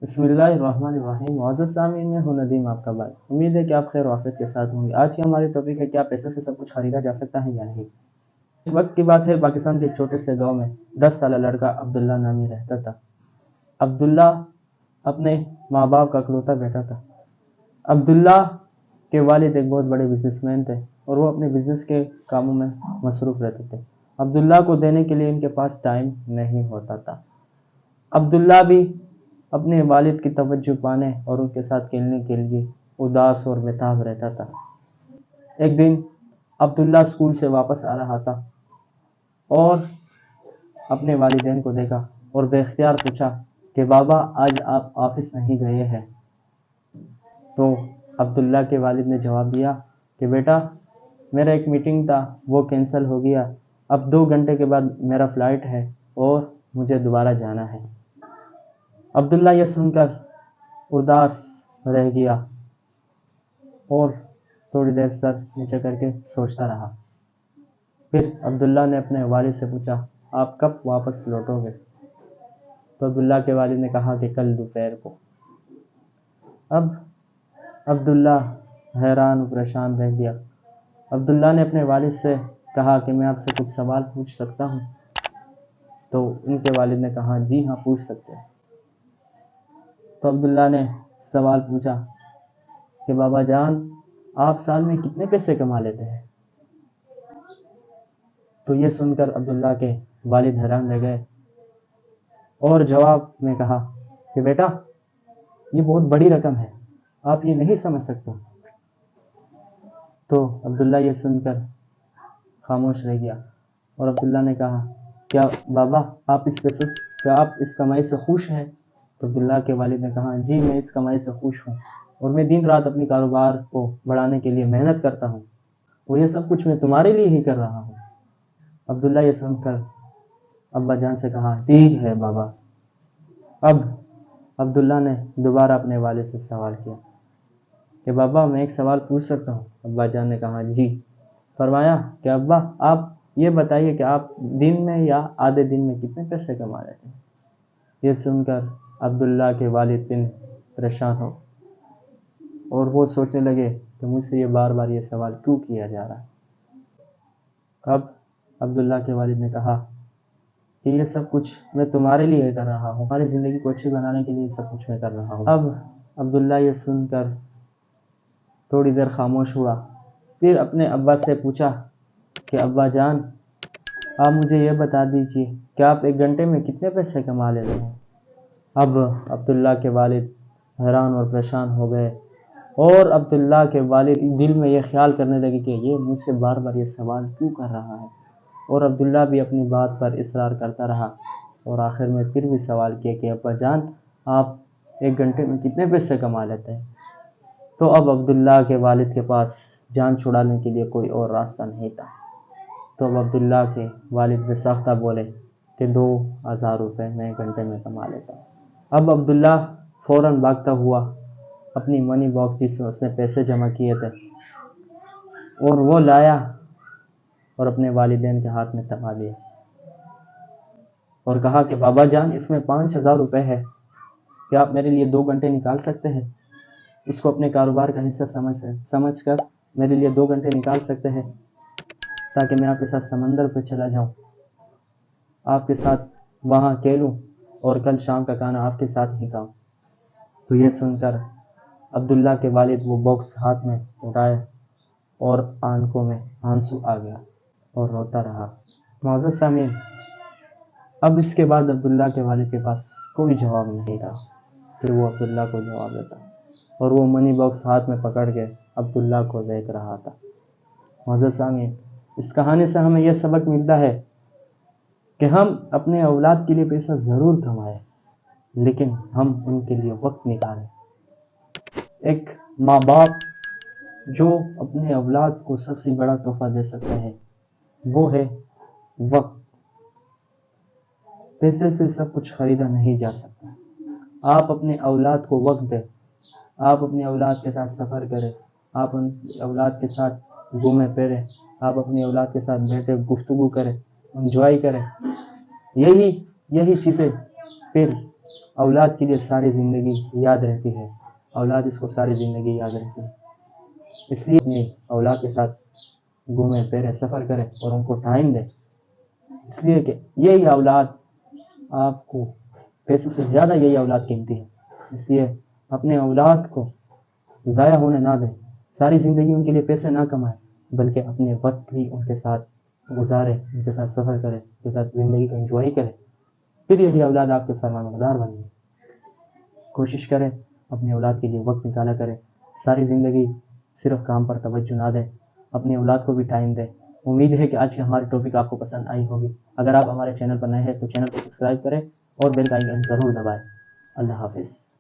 بسم اللہ الرحمن الرحیم۔ معزز سامعین، میں ہوں ندیم آپ کا بھائی۔ امید ہے کہ آپ خیر و عافیت کے ساتھ ہوں گے۔ آج کی ہماری ٹاپک ہے کیا پیسے سے سب کچھ خریدا جا سکتا ہے یا نہیں۔ ایک وقت کی بات ہے، پاکستان کے ایک چھوٹے سے گاؤں میں 10 سالہ لڑکا عبداللہ نامی رہتا تھا۔ عبداللہ اپنے ماں باپ کا اکلوتا بیٹا تھا۔ عبداللہ کے والد ایک بہت بڑے بزنس مین تھے اور وہ اپنے بزنس کے کاموں میں مصروف رہتے تھے۔ عبداللہ کو دینے کے لیے ان کے پاس ٹائم نہیں ہوتا تھا۔ عبداللہ بھی اپنے والد کی توجہ پانے اور ان کے ساتھ کھیلنے کے لیے اداس اور بےتاب رہتا تھا۔ ایک دن عبداللہ اسکول سے واپس آ رہا تھا اور اپنے والدین کو دیکھا اور بے اختیار پوچھا کہ بابا آج آپ آفس نہیں گئے ہیں؟ تو عبداللہ کے والد نے جواب دیا کہ بیٹا میرا ایک میٹنگ تھا، وہ کینسل ہو گیا، اب 2 گھنٹے کے بعد میرا فلائٹ ہے اور مجھے دوبارہ جانا ہے۔ عبداللہ یہ سن کر اداس رہ گیا اور تھوڑی دیر سر نیچے کر کے سوچتا رہا۔ پھر عبداللہ نے اپنے والد سے پوچھا آپ کب واپس لوٹو گے؟ تو عبداللہ کے والد نے کہا کہ کل دوپہر کو۔ اب عبداللہ حیران و پریشان رہ گیا۔ عبداللہ نے اپنے والد سے کہا کہ میں آپ سے کچھ سوال پوچھ سکتا ہوں؟ تو ان کے والد نے کہا جی ہاں پوچھ سکتے ہیں۔ تو عبداللہ نے سوال پوچھا کہ بابا جان آپ سال میں کتنے پیسے کما لیتے ہیں؟ تو یہ سن کر عبداللہ کے والد حیران رہ گئے اور جواب میں کہا کہ بیٹا یہ بہت بڑی رقم ہے، آپ یہ نہیں سمجھ سکتے۔ تو عبداللہ یہ سن کر خاموش رہ گیا اور عبداللہ نے کہا کیا بابا آپ اس کمائی سے خوش ہیں؟ تو عبداللہ کے والد نے کہا جی میں اس کمائی سے خوش ہوں اور میں دن رات اپنی کاروبار کو بڑھانے کے لیے محنت کرتا ہوں اور یہ سب کچھ میں تمہارے لیے ہی کر رہا ہوں۔ عبداللہ یہ سن کر ابا جان سے کہا ٹھیک ہے بابا۔ اب عبداللہ نے دوبارہ اپنے والد سے سوال کیا کہ بابا میں ایک سوال پوچھ سکتا ہوں؟ ابا جان نے کہا جی۔ فرمایا کہ ابا آپ یہ بتائیے کہ آپ دن میں یا آدھے دن میں کتنے پیسے کما لیتے ہیں؟ یہ سن کر عبداللہ کے والد پریشان ہو اور وہ سوچنے لگے کہ مجھ سے یہ بار بار یہ سوال کیوں کیا جا رہا ہے۔ اب عبداللہ کے والد نے کہا کہ یہ سب کچھ میں تمہارے لیے کر رہا ہوں، ہماری زندگی کو اچھی بنانے کے لیے سب کچھ میں کر رہا ہوں۔ اب عبداللہ یہ سن کر تھوڑی دیر خاموش ہوا، پھر اپنے ابا سے پوچھا کہ ابا جان آپ مجھے یہ بتا دیجیے کہ آپ 1 گھنٹے میں کتنے پیسے کما لیتے ہیں؟ اب عبداللہ کے والد حیران اور پریشان ہو گئے اور عبداللہ کے والد دل میں یہ خیال کرنے لگے کہ یہ مجھ سے بار بار یہ سوال کیوں کر رہا ہے، اور عبداللہ بھی اپنی بات پر اصرار کرتا رہا اور آخر میں پھر بھی سوال کیا کہ ابا جان آپ 1 گھنٹے میں کتنے پیسے کما لیتے ہیں؟ تو اب عبداللہ کے والد کے پاس جان چھڑانے کے لیے کوئی اور راستہ نہیں تھا، تو اب عبداللہ کے والد بے ساختہ بولے کہ 2000 روپے میں 1 گھنٹے میں کما لیتا ہوں۔ اب عبداللہ فوراً بھاگتا ہوا اپنی منی باکس جس میں اس نے پیسے جمع کیے تھے اور وہ لایا اور اپنے والدین کے ہاتھ میں تھما دیا اور کہا کہ بابا جان اس میں 5000 روپے ہے، کیا آپ میرے لیے 2 گھنٹے نکال سکتے ہیں؟ اس کو اپنے کاروبار کا حصہ سمجھ کر میرے لیے 2 گھنٹے نکال سکتے ہیں تاکہ میں آپ کے ساتھ سمندر پہ چلا جاؤں، آپ کے ساتھ وہاں کھیلوں اور کل شام کا کھانا آپ کے ساتھ ہی کھاؤں۔ تو یہ سن کر عبداللہ کے والد وہ باکس ہاتھ میں اٹھائے اور آنکھوں میں آنسو آ گیا اور روتا رہا۔ معزز سامعین، اب اس کے بعد عبداللہ کے والد کے پاس کوئی جواب نہیں تھا۔ پھر وہ عبداللہ کو جواب دیتا اور وہ منی باکس ہاتھ میں پکڑ کے عبداللہ کو دیکھ رہا تھا۔ معزز سامعین، اس کہانی سے ہمیں یہ سبق ملتا ہے کہ ہم اپنے اولاد کے لیے پیسہ ضرور کمائیں لیکن ہم ان کے لیے وقت نکالیں۔ ایک ماں باپ جو اپنے اولاد کو سب سے بڑا تحفہ دے سکتا ہے وہ ہے وقت۔ پیسے سے سب کچھ خریدا نہیں جا سکتا۔ آپ اپنے اولاد کو وقت دیں، آپ اپنی اولاد کے ساتھ سفر کریں، آپ اپنی اولاد کے ساتھ گھومیں پھریں، آپ اپنی اولاد کے ساتھ بیٹھے گفتگو کریں، انجوائے کریں۔ یہی چیزیں پھر اولاد کے لیے ساری زندگی یاد رہتی ہے، اولاد اس کو ساری زندگی یاد رہتی ہے، اس لیے اپنی اولاد کے ساتھ گھومے پھرے، سفر کرے اور ان کو ٹائم دے، اس لیے کہ یہی اولاد آپ کو پیسوں سے زیادہ یہی اولاد قیمتی ہے، اس لیے اپنے اولاد کو ضائع ہونے نہ دیں، ساری زندگی ان کے لیے پیسے نہ کمائیں، بلکہ اپنے وقت بھی ان کے ساتھ گزارے، ان کے ساتھ سفر کرے، ان کے ساتھ زندگی کو انجوائے کرے، پھر یہی اولاد آپ کے فرمان بردار بنے گی۔ کوشش کریں اپنے اولاد کے لیے وقت نکالا کریں، ساری زندگی صرف کام پر توجہ نہ دیں، اپنے اولاد کو بھی ٹائم دیں۔ امید ہے کہ آج کی ہماری ٹاپک آپ کو پسند آئی ہوگی۔ اگر آپ ہمارے چینل پر نئے ہیں تو چینل کو سبسکرائب کریں اور بیل کا آئیکن ضرور دبائیں۔ اللہ حافظ۔